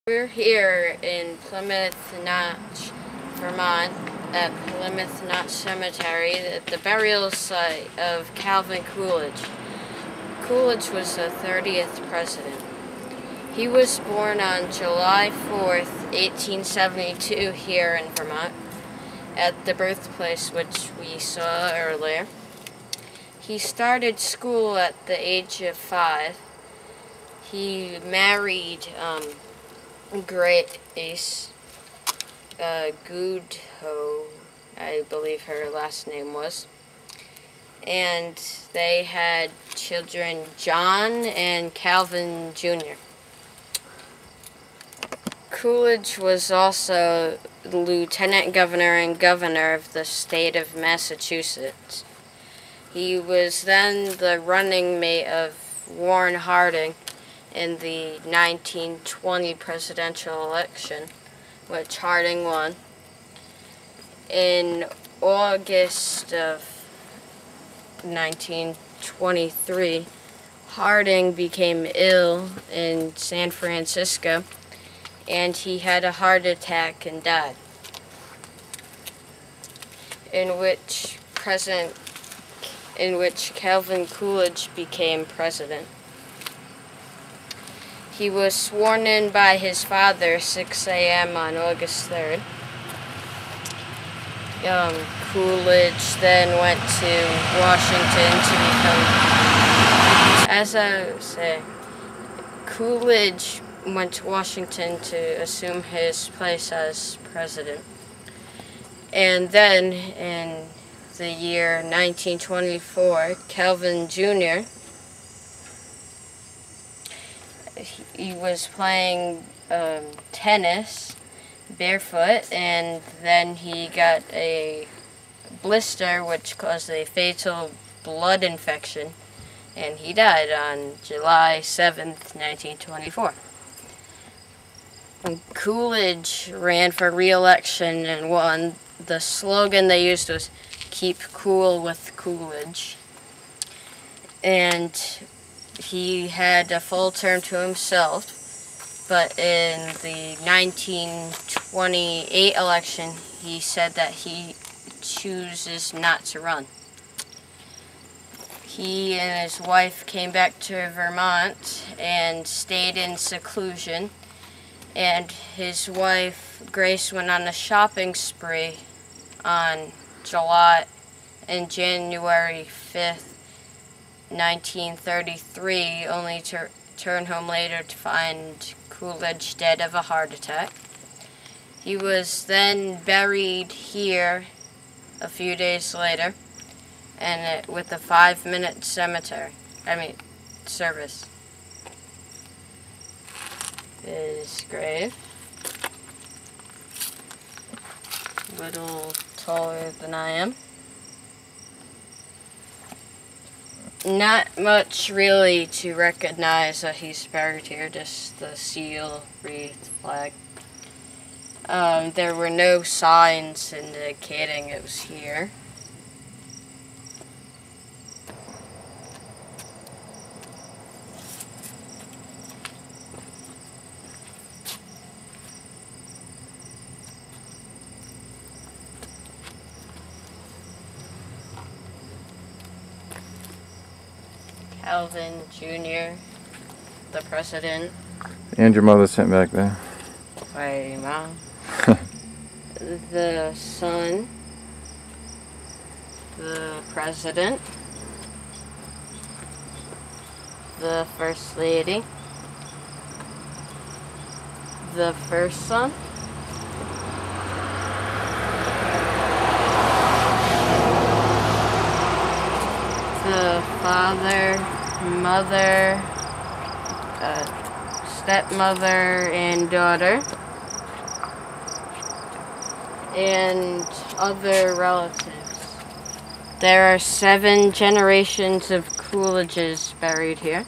We're here in Plymouth Notch, Vermont, at Plymouth Notch Cemetery, at the burial site of Calvin Coolidge. Coolidge was the 30th president. He was born on July 4th, 1872 here in Vermont, at the birthplace which we saw earlier. He started school at the age of 5. He married Grace Goodhue, I believe her last name was, and they had children John and Calvin Jr. Coolidge was also the lieutenant governor and governor of the state of Massachusetts. He was then the running mate of Warren Harding in the 1920 presidential election, which Harding won. In August of 1923, Harding became ill in San Francisco, and he had a heart attack and died, in which Calvin Coolidge became president. He was sworn in by his father 6 a.m. on August 3rd. Coolidge then went to Washington to become, as I say, Coolidge went to Washington to assume his place as president. And then in the year 1924, Calvin Jr., he was playing tennis barefoot, and then he got a blister which caused a fatal blood infection, and he died on July 7th, 1924. And Coolidge ran for re-election and won. The slogan they used was "Keep Cool with Coolidge." And he had a full term to himself, but in the 1928 election, he said that he chooses not to run. He and his wife came back to Vermont and stayed in seclusion, and his wife, Grace, went on a shopping spree on January 5th, 1933, only to return home later to find Coolidge dead of a heart attack. He was then buried here a few days later, and with a 5-minute service. His grave, a little taller than I am. Not much really to recognize that he's buried here, just the seal, wreath, flag. There were no signs indicating it was here. Calvin Jr., the president. And your mother sent back there. My mom. The son. The president. The First Lady. The first son. The father, mother, stepmother, and daughter, and other relatives. There are 7 generations of Coolidges buried here.